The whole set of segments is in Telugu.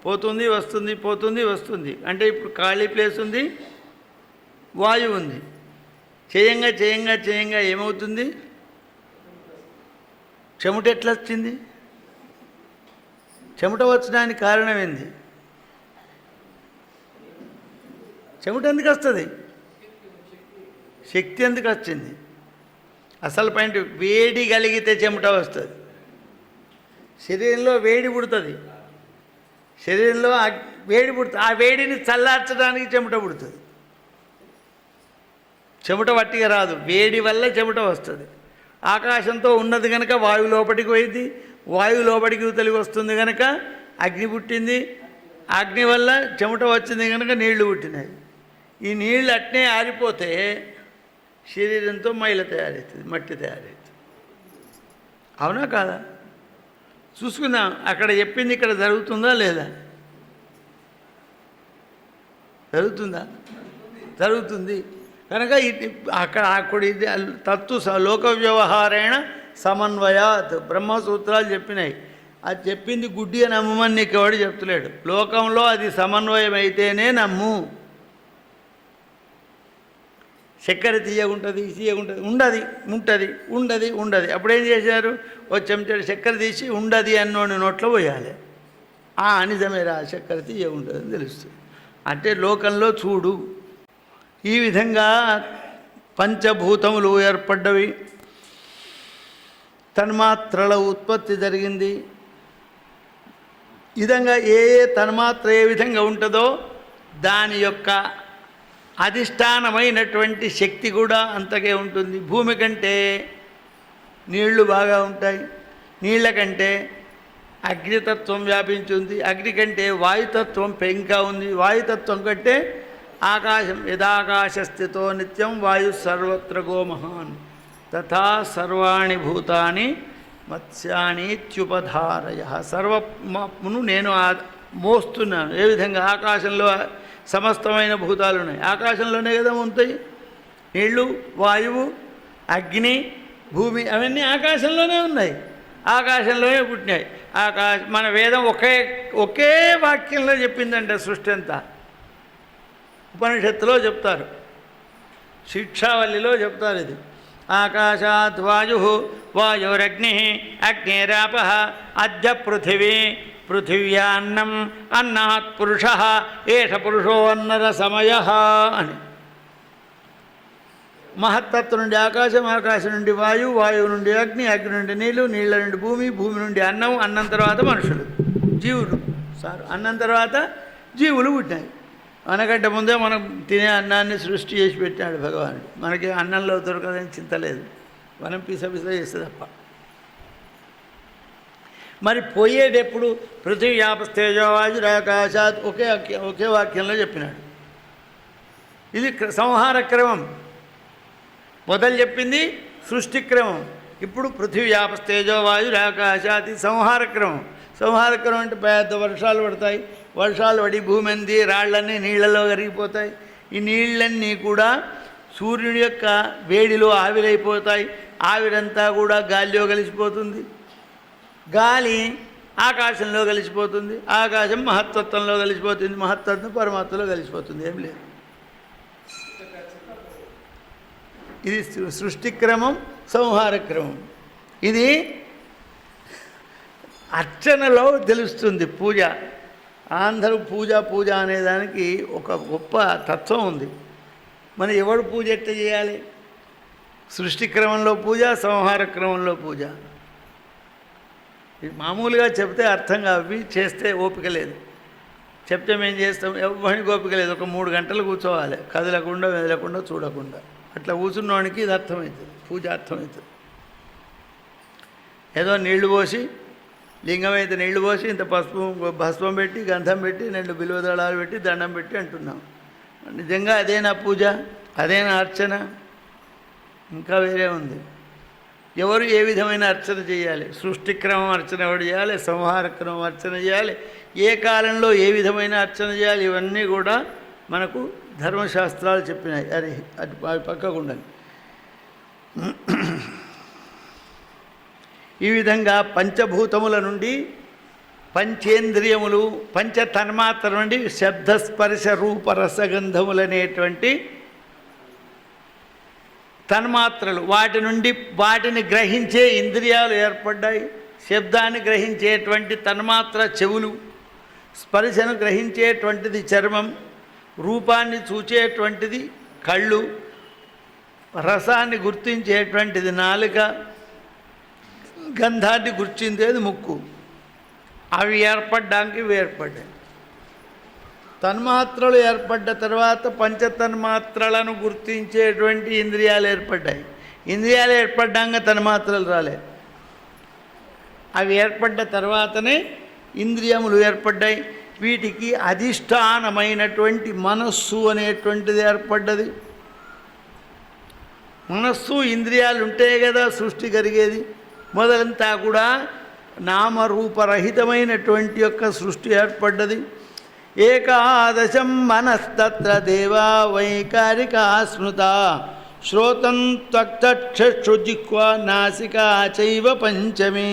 పోతుంది వస్తుంది, పోతుంది వస్తుంది. అంటే ఇప్పుడు ఖాళీ ప్లేస్ ఉంది, వాయువు ఉంది. చేయంగా చేయంగా చేయంగా ఏమవుతుంది? చెమట ఎట్లా వచ్చింది? చెమట వచ్చడానికి కారణం ఏంది? చెమట ఎందుకు వస్తుంది? శక్తి ఎందుకు వచ్చింది? అసలు పాయింట్ వేడి కలిగితే చెమట వస్తుంది. శరీరంలో వేడి పుడుతుంది, శరీరంలో వేడి పుడుతుంది. ఆ వేడిని చల్లార్చడానికి చెమట పుడుతుంది. చెమట వట్టిగా రాదు, వేడి వల్ల చెమట వస్తుంది. ఆకాశంతో ఉన్నది కనుక వాయువు లోపలికి పోయింది, వాయువు లోపలికి తెలివి వస్తుంది కనుక అగ్ని పుట్టింది, అగ్ని వల్ల చెమట వచ్చింది కనుక నీళ్లు పుట్టినాయి. ఈ నీళ్ళు అట్నే ఆరిపోతే శరీరంతో మైల తయారవుతుంది, మట్టి తయారవుతుంది. అవునా కాదా? చూసుకుందాం, అక్కడ చెప్పింది ఇక్కడ జరుగుతుందా లేదా? జరుగుతుందా? జరుగుతుంది. కనుక అక్కడ ఇది తత్తు లోక వ్యవహారేణ సమన్వయాత్ బ్రహ్మసూత్రాలు చెప్పినాయి. అది చెప్పింది గుడ్డిగా నమ్మమని నీకు ఎవడు చెప్తలేడు. లోకంలో అది సమన్వయం అయితేనే నమ్ము. చక్కెర తీయగుంటుంది, తీయగుంటుంది, ఉండది ఉంటుంది, ఉండది ఉండది. అప్పుడేం చేశారు? ఓ చెంచాడు చక్కెర తీసి ఉండది అన్నోని నోట్లో పోయాలి. నిజమేరా, చక్కెర తీయగుంటుంది అని తెలుస్తుంది. అంటే లోకంలో చూడు, ఈ విధంగా పంచభూతములు ఏర్పడ్డవి, తన్మాత్రల ఉత్పత్తి జరిగింది. ఈ విధంగా ఏ తన్మాత్ర ఏ విధంగా ఉంటుందో దాని యొక్క అధిష్టానమైనటువంటి శక్తి కూడా అంతకే ఉంటుంది. భూమి కంటే నీళ్లు బాగా ఉంటాయి, నీళ్ల కంటే అగ్నితత్వం వ్యాపించి ఉంది, అగ్ని కంటే వాయుతత్వం పెంకా ఉంది, వాయుతత్వం కంటే ఆకాశం. యదాకాశస్థితో నిత్యం వాయు సర్వత్ర గోమహాన్ తథా సర్వాణి భూతాని మత్స్యానీత్యుపధారయ. సర్వమును నేను మోస్తున్నాను. ఏ విధంగా? ఆకాశంలో సమస్తమైన భూతాలు ఉన్నాయి, ఆకాశంలోనే కదా ఉంటాయి. నీళ్ళు, వాయువు, అగ్ని, భూమి అవన్నీ ఆకాశంలోనే ఉన్నాయి, ఆకాశంలోనే పుట్టినాయి. మన వేదం ఒకే వాక్యంలో చెప్పిందంటే సృష్టి అంతా. ఉపనిషత్తులో చెప్తారు, శిక్షావల్లిలో చెప్తారు. ఇది ఆకాశాత్ వాయు, వాయురగ్ని, అగ్నిరాప, అద్య పృథివీ, పృథివ్యాన్నం, అన్నాత్ పురుష, ఏష పురుషో అన్నర సమయ అని. మహత్తత్వం నుండి ఆకాశం, ఆకాశం నుండి వాయువు, వాయువు నుండి అగ్ని, అగ్ని నుండి నీళ్ళు, నీళ్ళ నుండి భూమి, భూమి నుండి అన్నం, అన్నం తర్వాత మనుషులు, జీవులు. అన్నం తర్వాత జీవులు పుట్టినాయి. మనకంటే ముందే మనం తినే అన్నాన్ని సృష్టి చేసి పెట్టాడు భగవానుడు. మనకి అన్నంలో దొరకదని చింత లేదు, మనం పిస చేస్తే తప్ప. మరి పోయేటప్పుడు పృథివీ యాపస్తేజోవాయురాకాశాత్ ఒకే వాక్యంలో చెప్పినాడు. ఇది సంహార క్రమం. మొదలు చెప్పింది సృష్టి క్రమం, ఇప్పుడు పృథివీ యాపస్తేజోవాయురాకాశాత్ ఇది సంహార క్రమం. సంహార క్రమం అంటే పెద్ద వర్షాలు పడతాయి, వర్షాలు పడి భూమి అంది, రాళ్ళన్నీ నీళ్లలో కరిగిపోతాయి. ఈ నీళ్ళన్నీ కూడా సూర్యుడి యొక్క వేడిలో ఆవిరైపోతాయి. ఆవిరంతా కూడా గాలిలో కలిసిపోతుంది, గాలి ఆకాశంలో కలిసిపోతుంది, ఆకాశం మహత్తత్వంలో కలిసిపోతుంది, మహత్తత్వం పరమాత్మలో కలిసిపోతుంది. ఏం లేదు. ఇది సృష్టి క్రమం, సంహార క్రమం. ఇది అర్చనలో తెలుస్తుంది. పూజ, అందరూ పూజ అనేదానికి ఒక గొప్ప తత్వం ఉంది. మనం ఎవడు పూజ ఎట్లా చేయాలి? సృష్టి క్రమంలో పూజ, సంహార క్రమంలో పూజ. మామూలుగా చెప్తే అర్థం కావి, చేస్తే ఓపిక లేదు. చెప్తే మేము చేస్తాం, ఎవరికి ఓపిక లేదు. ఒక 3 గంటలు కూర్చోవాలి, కదలకుండా మెదలకుండా చూడకుండా. అట్లా కూర్చున్నవానికి ఇది అర్థమవుతుంది, పూజ అర్థమవుతుంది. ఏదో నీళ్లు పోసి, లింగం అయితే నీళ్లు పోసి ఇంత భస్మం పెట్టి, గంధం పెట్టి, 2 బిల్వ దళాలు పెట్టి, దండం పెట్టి అంటున్నాం. నిజంగా అదేనా పూజ? అదేనా అర్చన? ఇంకా వేరే ఉంది. ఎవరు ఏ విధమైన అర్చన చేయాలి? సృష్టి క్రమం అర్చన ఎవరు చేయాలి? సంహార క్రమం అర్చన చేయాలి. ఏ కాలంలో ఏ విధమైన అర్చన చేయాలి? ఇవన్నీ కూడా మనకు ధర్మశాస్త్రాలు చెప్పినాయి. అది పక్కకుండా ఈ విధంగా పంచభూతముల నుండి పంచేంద్రియములు పంచ తన్మాత్ర నుండి శబ్దస్పర్శ రూప రసగంధములనేటువంటి తన్మాత్రలు, వాటి నుండి వాటిని గ్రహించే ఇంద్రియాలు ఏర్పడ్డాయి. శబ్దాన్ని గ్రహించేటువంటి తన్మాత్ర చెవులు, స్పర్శను గ్రహించేటువంటిది చర్మం, రూపాన్ని చూచేటువంటిది కళ్ళు, రసాన్ని గుర్తించేటువంటిది నాలుక, గంధాన్ని గుర్తించేది ముక్కు. అవి ఏర్పడ్డానికి ఇవి ఏర్పడ్డాయి. తన్మాత్రలు ఏర్పడ్డ తర్వాత పంచతన్మాత్రలను గుర్తించేటువంటి ఇంద్రియాలు ఏర్పడ్డాయి. ఇంద్రియాలు ఏర్పడ్డాక తన్మాత్రలు రాలే. అవి ఏర్పడ్డ తర్వాతనే ఇంద్రియములు ఏర్పడ్డాయి. వీటికి అధిష్టానమైనటువంటి మనస్సు అనేటువంటిది ఏర్పడ్డది. మనస్సు ఇంద్రియాలు ఉంటే కదా సృష్టి కలిగేది. మొదలంతా కూడా నామరూపరహితమైనటువంటి యొక్క సృష్టి ఏర్పడ్డది. ఏకాదశం మనస్తత్ర దేవా వైకారికా స్మృత శ్రోతం త్వక్చక్షుజిహ్వా నాసికా చైవ పంచమి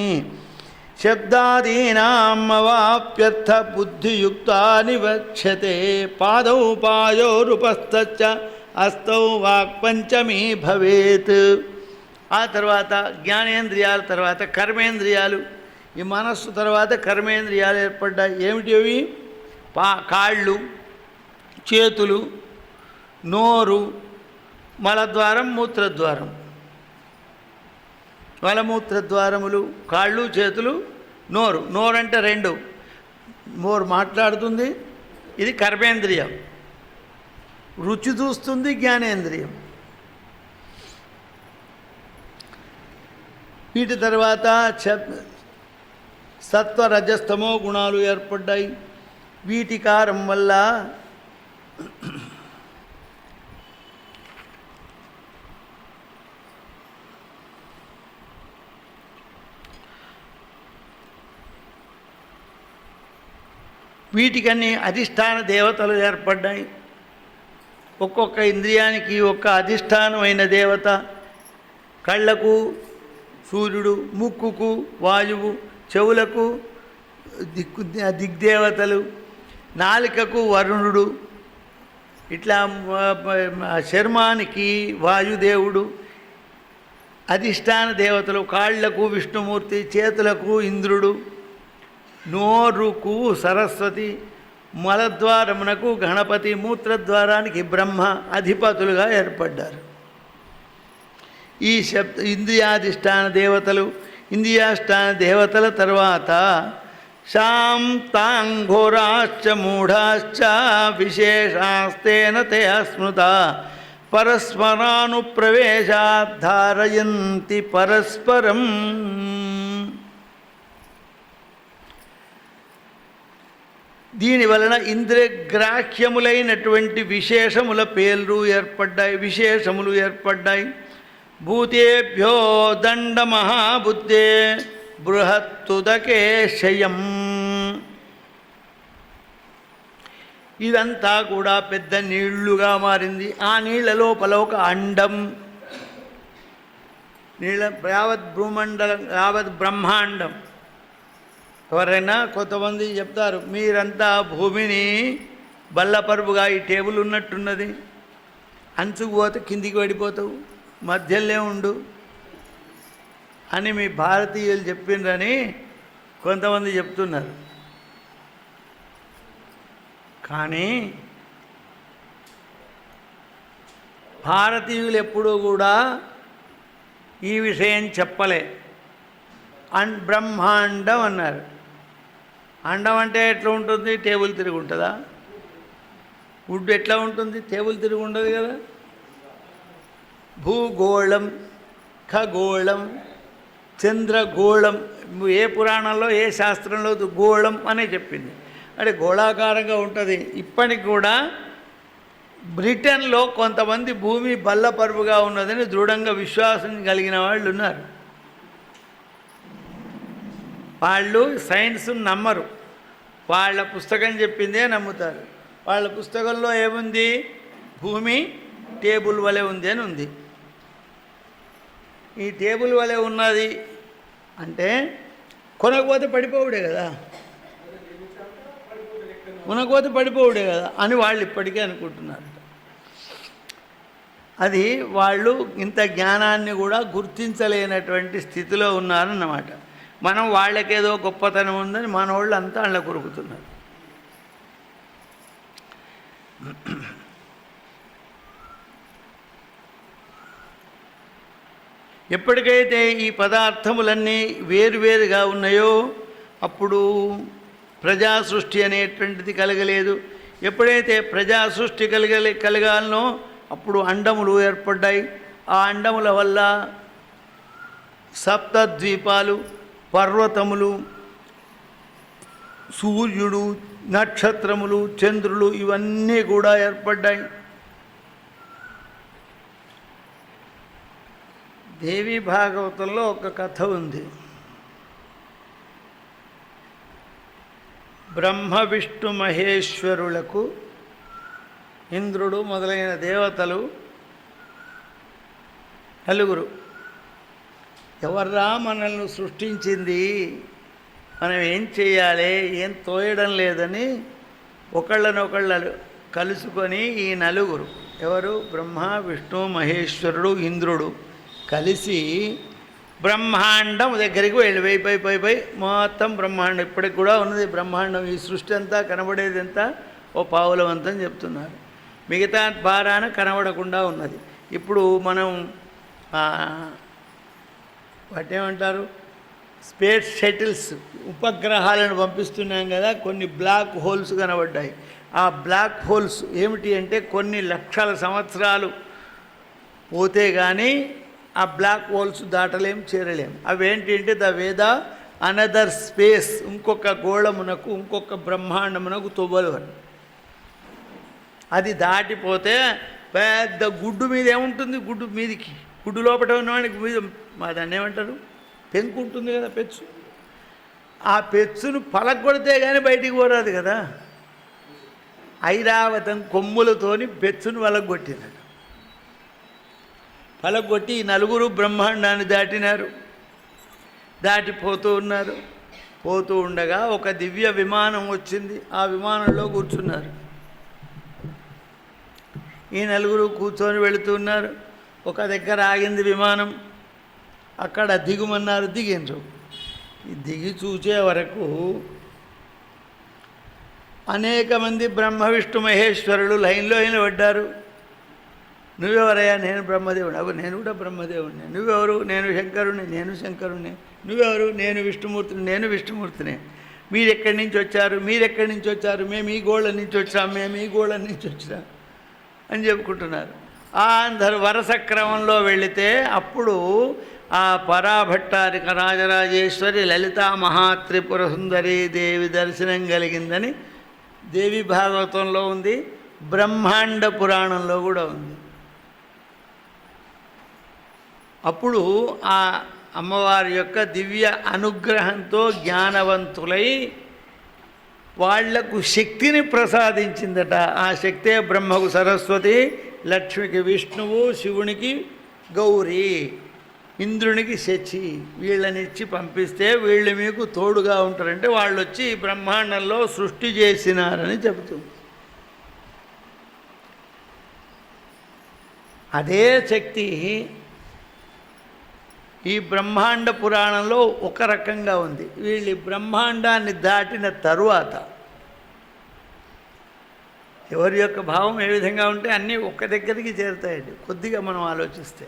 శబ్దాదీనామవాప్యర్థ బుద్ధియుక్తాని వక్ష్యతే పాదౌ పాయోరుపస్థశ్చ అస్తౌ వాక్పంచమీ భవేత్. ఆ తర్వాత జ్ఞానేంద్రియాల తర్వాత కర్మేంద్రియాలు. ఈ మనస్సు తర్వాత కర్మేంద్రియాలు ఏర్పడ్డాయి. ఏమిటి అవి? కాళ్ళు, చేతులు, నోరు, మలద్వారం, మూత్రద్వారం. మలమూత్రద్వారములు, కాళ్ళు, చేతులు, నోరు. నోరు అంటే రెండు. నోరు మాట్లాడుతుంది, ఇది కర్మేంద్రియం. రుచి చూస్తుంది, జ్ఞానేంద్రియం. వీటి తర్వాత సత్వ రజస్తమో గుణాలు ఏర్పడ్డాయి. వీటి కారం వల్ల వీటికన్నీ అధిష్టాన దేవతలు ఏర్పడ్డాయి. ఒక్కొక్క ఇంద్రియానికి ఒక్క అధిష్టానమైన దేవత. కళ్ళకు సూర్యుడు, ముక్కుకు వాయువు, చెవులకు దిగ్దేవతలు, నాలికకు వరుణుడు, ఇట్లా చర్మానికి వాయుదేవుడు అధిష్టాన దేవతలు. కాళ్లకు విష్ణుమూర్తి, చేతులకు ఇంద్రుడు, నోరుకు సరస్వతి, మలద్వారమునకు గణపతి, మూత్రద్వారానికి బ్రహ్మ అధిపతులుగా ఏర్పడ్డారు. ఈ ఇంద్రియాధిష్టాన దేవతలు. ఇంద్రియాధిష్టాన దేవతల తర్వాత శాంతాంఘోరాశ్చ మూఢాశ్చ విశేషాస్తేన తే స్మృత పరస్పరానుప్రవేశాత్ ధారయంతి పరస్పరం. దీని వలన ఇంద్రియగ్రాహ్యములైనటువంటి విశేషముల పేర్లు ఏర్పడ్డాయి, విశేషములు ఏర్పడ్డాయి. భూతేభ్యో దండ మహాబుద్ధే బృహత్తుదకే శయం. ఇదంతా కూడా పెద్ద నీళ్లుగా మారింది. ఆ నీళ్ల లోపల ఒక అండం, నీళ్ళ యావత్ భూమండలం, యావత్ బ్రహ్మాండం. ఎవరైనా కొంతమంది చెప్తారు, మీరంతా భూమిని బల్లపరుపుగా ఈ టేబుల్ ఉన్నట్టున్నది, అంచుకు పోతే కిందికి పడిపోతావు, మధ్యలో ఉండు అని మీ భారతీయులు చెప్పిండ్రని కొంతమంది చెప్తున్నారు. కానీ భారతీయులు ఎప్పుడూ కూడా ఈ విషయం చెప్పలే. బ్రహ్మాండం అన్నారు. అండం అంటే ఎట్లా ఉంటుంది? టేబుల్ తిరిగి ఉంటుందా? వుడ్ ఎట్లా ఉంటుంది? టేబుల్ తిరిగి ఉండదు కదా. భూగోళం, ఖగోళం, చంద్రగోళం. ఏ పురాణంలో ఏ శాస్త్రంలో గోళం అనే చెప్పింది. అంటే గోళాకారంగా ఉంటుంది. ఇప్పటికి కూడా బ్రిటన్లో కొంతమంది భూమి బల్లపరుపుగా ఉన్నదని దృఢంగా విశ్వాసం కలిగిన వాళ్ళు ఉన్నారు. వాళ్ళు సైన్స్ నమ్మరు, వాళ్ళ పుస్తకం చెప్పిందే నమ్ముతారు. వాళ్ళ పుస్తకంలో ఏముంది? భూమి టేబుల్ వలె ఉంది అని ఉంది. ఈ టేబుల్ వలె ఉన్నది అంటే కొనకపోతే పడిపోవుడే కదా. మునగపోతే పడిపోవుడే కదా అని వాళ్ళు ఇప్పటికే అనుకుంటున్నారు. అది వాళ్ళు ఇంత జ్ఞానాన్ని కూడా గుర్తించలేనటువంటి స్థితిలో ఉన్నారన్నమాట. మనం వాళ్ళకేదో గొప్పతనం ఉందని మన వాళ్ళు అంతా అలా కొరుకుతున్నారు. ఎప్పటికైతే ఈ పదార్థములన్నీ వేరువేరుగా ఉన్నాయో అప్పుడు ప్రజా సృష్టి అనేటువంటిది కలగలేదు. ఎప్పుడైతే ప్రజా సృష్టి కలగాలనో అప్పుడు అండములు ఏర్పడ్డాయి. ఆ అండముల వల్ల సప్తద్వీపాలు, పర్వతములు, సూర్యుడు, నక్షత్రములు, చంద్రులు ఇవన్నీ కూడా ఏర్పడ్డాయి. దేవి భాగవతంలో ఒక కథ ఉంది. బ్రహ్మ విష్ణు మహేశ్వరులకు ఇంద్రుడు మొదలైన దేవతలు నలుగురు. ఎవర్రా మనల్ని సృష్టించింది, మనం ఏం చేయాలి, ఏం తోయడం లేదని ఒకళ్ళనొకళ్ళు కలుసుకొని ఈ నలుగురు ఎవరు, బ్రహ్మ విష్ణు మహేశ్వరుడు ఇంద్రుడు కలిసి బ్రహ్మాండం దగ్గరికి వెళ్ళి పై మొత్తం బ్రహ్మాండం ఇప్పటికి కూడా ఉన్నది. బ్రహ్మాండం ఈ సృష్టి అంతా కనబడేది ఎంత, ఓ పావులవంతం చెప్తున్నారు. మిగతా భారాన కనబడకుండా ఉన్నది. ఇప్పుడు మనం వాటేమంటారు, స్పేస్ షటిల్స్ ఉపగ్రహాలను పంపిస్తున్నాం కదా, కొన్ని బ్లాక్ హోల్స్ కనబడ్డాయి. ఆ బ్లాక్ హోల్స్ ఏమిటి అంటే కొన్ని లక్షల సంవత్సరాలు పోతే కానీ ఆ బ్లాక్ హోల్స్ దాటలేం, చేరలేం. అవేంటి అంటే ద వేద అనదర్ స్పేస్, ఇంకొక గోళమునకు ఇంకొక బ్రహ్మాండమునకు తొవ్వలు అని. అది దాటిపోతే పెద్ద గుడ్డు మీద ఏముంటుంది, గుడ్డు మీదికి, గుడ్డు లోపల ఉన్నవాడికి మీద దాన్ని ఏమంటారు, పెంకు ఉంటుంది కదా, పెచ్చు. ఆ పెచ్చును పలగొడితే కానీ బయటికి పోరాదు కదా. ఐరావతం కొమ్ములతోని పెచ్చును పలగొట్టినాడు. పలగొట్టి నలుగురు బ్రహ్మాండాన్ని దాటినారు. దాటిపోతూ ఉన్నారు. పోతూ ఉండగా ఒక దివ్య విమానం వచ్చింది. ఆ విమానంలో కూర్చున్నారు. ఈ నలుగురు కూర్చొని వెళుతున్నారు. ఒక దగ్గర ఆగింది విమానం. అక్కడ దిగుమన్నారు, దిగిండ్రు. ఈ దిగి చూసే వరకు అనేక మంది బ్రహ్మ విష్ణు మహేశ్వరులు లైన్లో నిలబడ్డారు. నువ్వెవరయ్యా? నేను బ్రహ్మదేవుడు. అవు నేను కూడా బ్రహ్మదేవుడిని. నువ్వెవరు? నేను శంకరుణ్ణి. నేను శంకరుణ్ణి. నువ్వెవరు? నేను విష్ణుమూర్తిని. నేను విష్ణుమూర్తిని. మీరెక్కడి నుంచి వచ్చారు? మీరెక్కడి నుంచి వచ్చారు? మేము ఈ గోళ్ళ నుంచి వచ్చాం, మేము ఈ గోళ్ళ నుంచి వచ్చినాం అని చెప్పుకుంటున్నారు. అందరు వరుస క్రమంలో వెళితే అప్పుడు ఆ పరాభట్టారిక రాజరాజేశ్వరి లలితా మహాత్రిపుర సుందరి దేవి దర్శనం కలిగిందని దేవి భాగవతంలో ఉంది, బ్రహ్మాండ పురాణంలో కూడా ఉంది. అప్పుడు ఆ అమ్మవారి యొక్క దివ్య అనుగ్రహంతో జ్ఞానవంతులై వాళ్లకు శక్తిని ప్రసాదించిందట. ఆ శక్తే బ్రహ్మకు సరస్వతి, లక్ష్మికి విష్ణువు, శివునికి గౌరీ, ఇంద్రునికి శచి. వీళ్ళనిచ్చి పంపిస్తే వీళ్ళు మీకు తోడుగా ఉంటారంటే వాళ్ళు వచ్చి బ్రహ్మాండంలో సృష్టి చేసినారని చెబుతుంది. అదే శక్తి ఈ బ్రహ్మాండ పురాణంలో ఒక రకంగా ఉంది. వీళ్ళు బ్రహ్మాండాన్ని దాటిన తరువాత ఎవరి యొక్క భావం ఏ విధంగా ఉంటే అన్నీ ఒక్క దగ్గరికి చేరుతాయండి కొద్దిగా మనం ఆలోచిస్తే.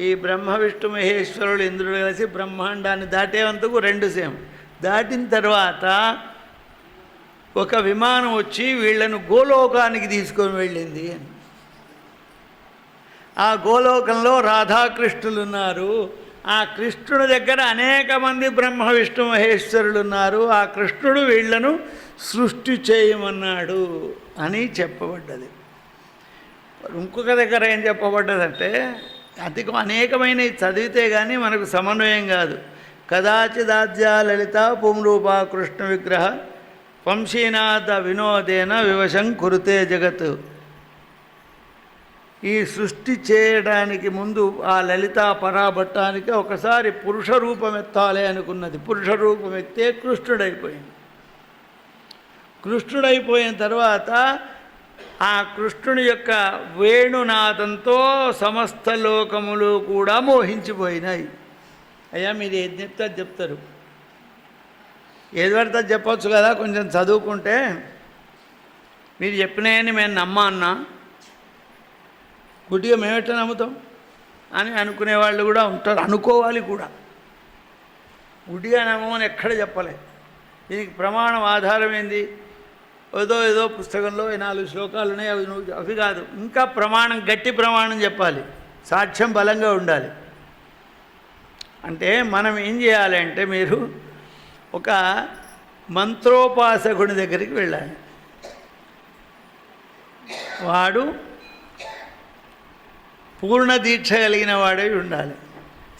ఈ బ్రహ్మ విష్ణు మహేశ్వరుడు ఇంద్రుడు కలిసి బ్రహ్మాండాన్ని దాటేందుకు రెండు సేమ్. దాటిన తర్వాత ఒక విమానం వచ్చి వీళ్ళను గోలోకానికి తీసుకొని వెళ్ళింది అని. ఆ గోలోకంలో రాధాకృష్ణులు ఉన్నారు. ఆ కృష్ణుడి దగ్గర అనేక మంది బ్రహ్మ విష్ణు మహేశ్వరులు ఉన్నారు. ఆ కృష్ణుడు వీళ్లను సృష్టి చేయమన్నాడు అని చెప్పబడ్డది. ఇంకొక దగ్గర ఏం చెప్పబడ్డదంటే అనేకమైన చదివితే కానీ మనకు సమన్వయం కాదు. కదాచిదాద్యా లలిత పుంరూపా కృష్ణ విగ్రహ వంశీనాథ వినోదేన వివశం కురుతే జగత్. ఈ సృష్టి చేయడానికి ముందు ఆ లలితా పరాభట్టానికి ఒకసారి పురుష రూపం ఎత్తాలి అనుకున్నది. పురుష రూపం ఎత్తే కృష్ణుడైపోయింది. కృష్ణుడైపోయిన తర్వాత ఆ కృష్ణుని యొక్క వేణునాదంతో సమస్త లోకములు కూడా మోహించిపోయినాయి. అయ్యా మీరు ఏది చెప్తే అది చెప్తారు, ఏది పడితే చెప్పొచ్చు కదా, కొంచెం చదువుకుంటే. మీరు చెప్పినాయని మేము నమ్మన్నా, గుడ్డిగా మేమెట్లా నమ్ముతాం అని అనుకునేవాళ్ళు కూడా ఉంటారు, అనుకోవాలి కూడా. గుడ్డిగా నమ్మని ఎక్కడ చెప్పలే. దీనికి ప్రమాణం ఆధారం ఏంది? ఏదో పుస్తకంలో 4 శ్లోకాలు ఉన్నాయి, అవి కాదు. ఇంకా ప్రమాణం, గట్టి ప్రమాణం చెప్పాలి, సాక్ష్యం బలంగా ఉండాలి. అంటే మనం ఏం చేయాలి అంటే, మీరు ఒక మంత్రోపాసకుడి దగ్గరికి వెళ్ళాలి. వాడు పూర్ణ దీక్ష కలిగిన వాడై ఉండాలి,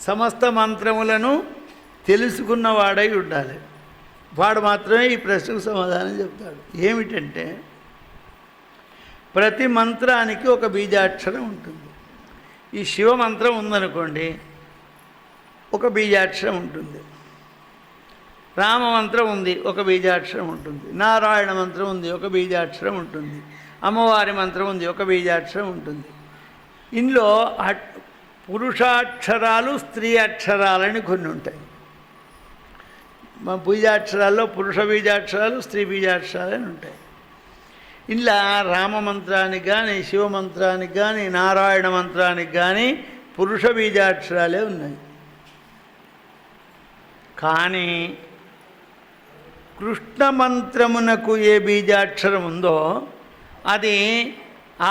సమస్త మంత్రములను తెలుసుకున్నవాడై ఉండాలి. వాడు మాత్రమే ఈ ప్రశ్నకు సమాధానం చెప్తాడు. ఏమిటంటే, ప్రతి మంత్రానికి ఒక బీజాక్షరం ఉంటుంది. ఈ శివ మంత్రం ఉందనుకోండి, ఒక బీజాక్షరం ఉంటుంది. రామ మంత్రం ఉంది, ఒక బీజాక్షరం ఉంటుంది. నారాయణ మంత్రం ఉంది, ఒక బీజాక్షరం ఉంటుంది. అమ్మవారి మంత్రం ఉంది, ఒక బీజాక్షరం ఉంటుంది. ఇందులో పురుషాక్షరాలు, స్త్రీ అక్షరాలని కొన్ని ఉంటాయి. మా బీజాక్షరాల్లో పురుష బీజాక్షరాలు, స్త్రీ బీజాక్షరాలు అని ఉంటాయి. ఇలా రామ మంత్రానికి కానీ, శివ మంత్రానికి కానీ, నారాయణ మంత్రానికి కానీ పురుష బీజాక్షరాలే ఉన్నాయి. కానీ కృష్ణ మంత్రమునకు ఏ బీజాక్షరం ఉందో అది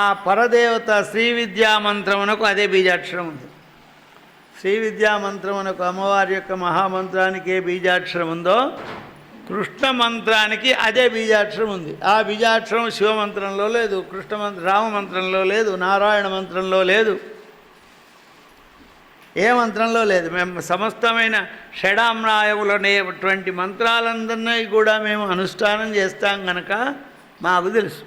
ఆ పరదేవత శ్రీ విద్యా మంత్రమునకు అదే బీజాక్షరం ఉంది. శ్రీ విద్యా మంత్రమునకు, అమ్మవారి యొక్క మహామంత్రానికి ఏ బీజాక్షరం ఉందో కృష్ణ మంత్రానికి అదే బీజాక్షరం ఉంది. ఆ బీజాక్షరం శివమంత్రంలో లేదు, రామ మంత్రంలో లేదు, నారాయణ మంత్రంలో లేదు, ఏ మంత్రంలో లేదు. మేము సమస్తమైన షడామ్నాయములనేటువంటి మంత్రాలందరినీ కూడా మేము అనుష్ఠానం చేస్తాం కనుక మాకు తెలుసు.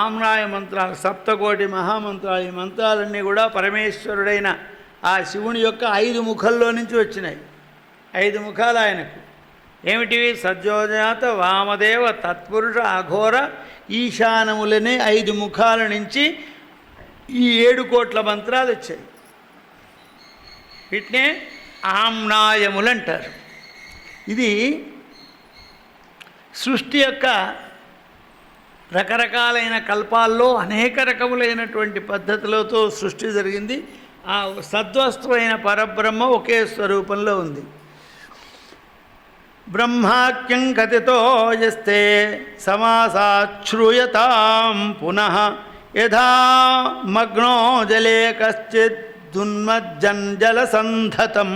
ఆమ్నాయ మంత్రాలు, సప్తకోటి మహామంత్రాలు, ఈ మంత్రాలన్నీ కూడా పరమేశ్వరుడైన ఆ శివుని యొక్క 5 ముఖల్లో నుంచి వచ్చినాయి. 5 ముఖాలు ఆయనకు. ఏమిటివి? సజ్జోజాత, వామదేవ, తత్పురుష, అఘోర, ఈశానములనే 5 ముఖాల నుంచి ఈ 7 కోట్ల మంత్రాలు వచ్చాయి. వీటినే ఆమ్నాయములు అంటారు. ఇది సృష్టి యొక్క రకరకాలైన కల్పాల్లో అనేక రకములైనటువంటి పద్ధతులతో సృష్టి జరిగింది. ఆ సద్వస్తువైన పరబ్రహ్మ ఒకే స్వరూపంలో ఉంది. బ్రహ్మాఖ్యం కథితో యస్తే సమాసాశ్రూయతాం పునః యథా మగ్నో జలే కశ్చిత్ దున్మజ్జన్ జలసంధతం.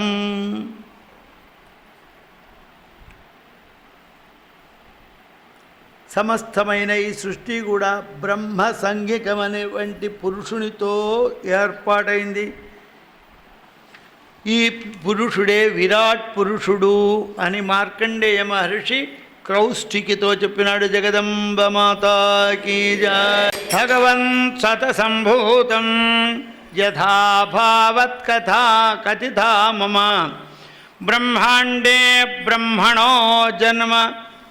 సమస్తమైన ఈ సృష్టి కూడా బ్రహ్మ సంఘికమనేటువంటి పురుషునితో ఏర్పాటైంది. ఈ పురుషుడే విరాట్ పురుషుడు అని మార్కండేయ మహర్షి క్రౌష్టికితో చెప్పినాడు. జగదంబ మాతాకి జయ. భగవన్ సత సంభూతం యథాభావత్ కథా కథితా మమ బ్రహ్మాండే బ్రహ్మణో జన్మ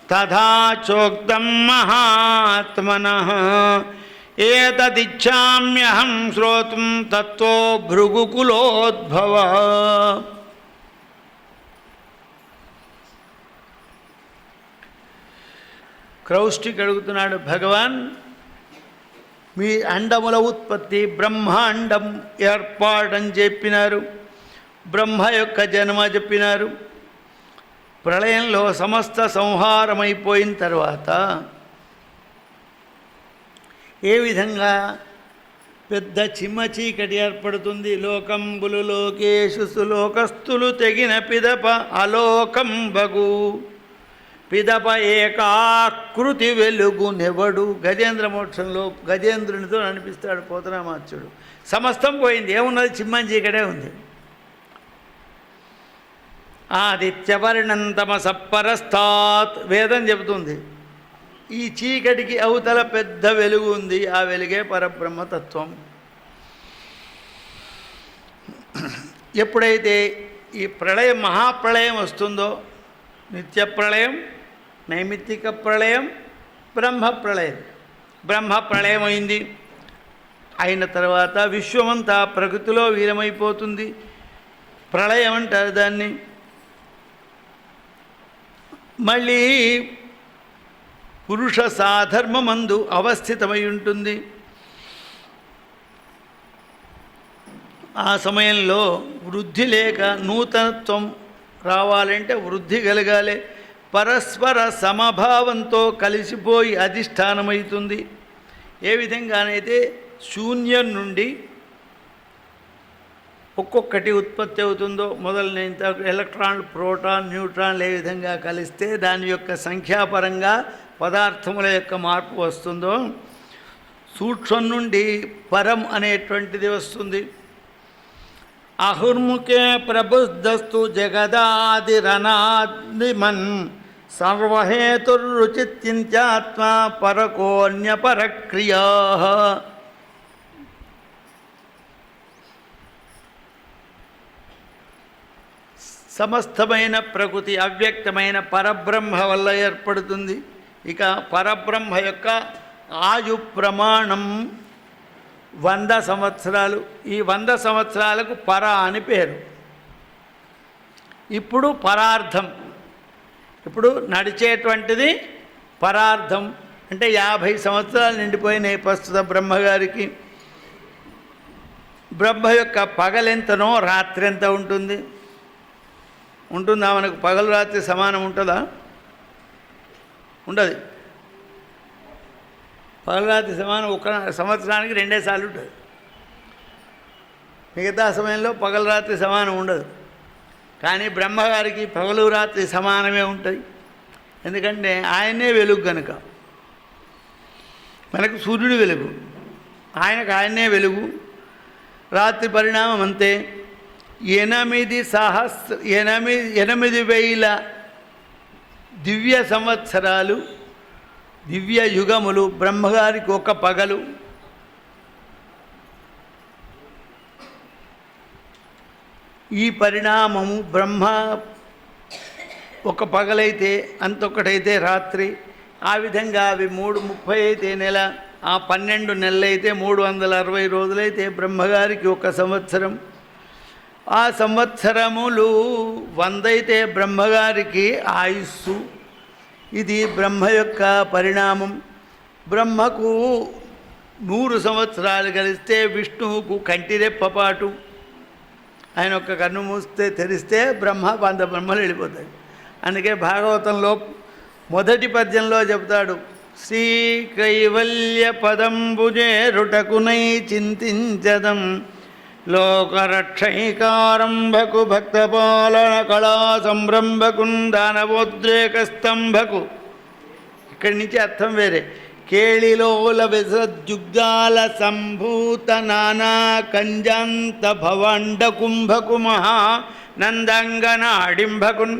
తథా చోక్తం మహాత్మనః ఏతదిచ్ఛామ్యహం శ్రోతుం తత్తో భృగుకులోద్భవ. క్రౌష్టిక్ అడుగుతున్నాడు, భగవాన్ మీ అండముల ఉత్పత్తి బ్రహ్మాండం ఏర్పాటని చెప్పినారు, బ్రహ్మ యొక్క జన్మ చెప్పినారు. ప్రళయంలో సమస్త సంహారమైపోయిన తర్వాత ఏ విధంగా పెద్ద చిమ్మ చీకటి ఏర్పడుతుంది. లోకంబులు లోకేషు సులోకస్తులు తెగిన పిదప అలోకం బగు పిదప ఏకాకృతి వెలుగు నెవడు. గజేంద్ర మోక్షంలో గజేంద్రునితో అనిపిస్తాడు పోతనామాత్యుడు. సమస్తం పోయింది, ఏమున్నది? చిమ్మని చీకటే ఉంది. ఆదిత్యవర్ణంతమ సప్పరస్తాత్ వేదం చెబుతుంది. ఈ చీకటికి అవతల పెద్ద వెలుగు ఉంది, ఆ వెలుగే పరబ్రహ్మతత్వం. ఎప్పుడైతే ఈ ప్రళయం మహాప్రళయం వస్తుందో, నిత్య ప్రళయం, నైమిత్తిక ప్రళయం, బ్రహ్మ ప్రళయం. బ్రహ్మ ప్రళయం అయింది. అయిన తర్వాత విశ్వమంతా ప్రకృతిలో వీరమైపోతుంది. ప్రళయం అంటారు దాన్ని. మళ్ళీ పురుష సాధర్మమందు అవస్థితమై ఉంటుంది. ఆ సమయంలో వృద్ధి లేక నూతనత్వం రావాలంటే వృద్ధి కలగాలి. పరస్పర సమభావంతో కలిసిపోయి అధిష్టానమవుతుంది. ఏ విధంగానైతే శూన్యం నుండి ఒక్కొక్కటి ఉత్పత్తి అవుతుందో, మొదలైన ఎలక్ట్రాన్లు, ప్రోటాన్, న్యూట్రాన్లు ఏ విధంగా కలిస్తే దాని యొక్క సంఖ్యాపరంగా పదార్థముల యొక్క మార్పు వస్తుందో, సూక్ష్మం నుండి పరం అనేటువంటిది వస్తుంది. అహుర్ముఖే ప్రబుద్ధస్తు జగదాదిరనాదిమన్ సర్వహేతుర్రుచిత్యంత్యాత్మా పరకోన్యపరక్రియా. సమస్తమైన ప్రకృతి అవ్యక్తమైన పరబ్రహ్మ వల్ల ఏర్పడుతుంది. ఇక పరబ్రహ్మ యొక్క ఆయు ప్రమాణం 100 సంవత్సరాలు. ఈ 100 సంవత్సరాలకు పర అని పేరు. ఇప్పుడు పరార్థం, ఇప్పుడు నడిచేటువంటిది పరార్థం. అంటే 50 సంవత్సరాలు నిండిపోయినాయి ప్రస్తుత బ్రహ్మగారికి. బ్రహ్మ యొక్క పగలెంతనో రాత్రి ఎంత ఉంటుంది? ఉంటుందా? మనకు పగలు రాత్రి సమానం ఉంటుందా? ఉండదు. పగలు రాత్రి సమానం ఒక సంవత్సరానికి 2 సార్లు ఉంటుంది. మిగతా సమయంలో పగలు రాత్రి సమానం ఉండదు. కానీ బ్రహ్మగారికి పగలు రాత్రి సమానమే ఉంటాయి. ఎందుకంటే ఆయనే వెలుగు కనుక. మనకు సూర్యుడు వెలుగు, ఆయనకు ఆయనే వెలుగు. రాత్రి పరిణామం అంతే. 8,000 దివ్య సంవత్సరాలు, దివ్య యుగములు బ్రహ్మగారికి ఒక పగలు. ఈ పరిణామము బ్రహ్మ ఒక పగలైతే అంతొక్కటైతే రాత్రి. ఆ విధంగా అవి 330 అయితే నెల, ఆ 12 నెలలైతే 360 రోజులైతే బ్రహ్మగారికి ఒక సంవత్సరం. ఆ సంవత్సరములు 100 అయితే బ్రహ్మగారికి ఆయుస్సు. ఇది బ్రహ్మ యొక్క పరిణామం. బ్రహ్మకు 100 సంవత్సరాలు కలిస్తే విష్ణువుకు కంటిరెప్పపాటు. ఆయన ఒక్క కన్ను మూస్తే తెరిస్తే బ్రహ్మ 100 బ్రహ్మలు వెళ్ళిపోతాయి. అందుకే భాగవతంలో మొదటి పద్యంలో చెప్తాడు, శ్రీ కైవల్య పదంబుజేరుటకునై చింతించదం లోకరక్షైకారంభకు భక్తపాలన కళా సంరంభకున్ దానవోద్రేక స్తంభకు. ఇక్కడి నుంచి అర్థం వేరే. కేళిలోల విసద్యుగ్ధాల సంభూత నానా కంజాంత భవాండ కుంభకు మహా నందంగనాడింభకున్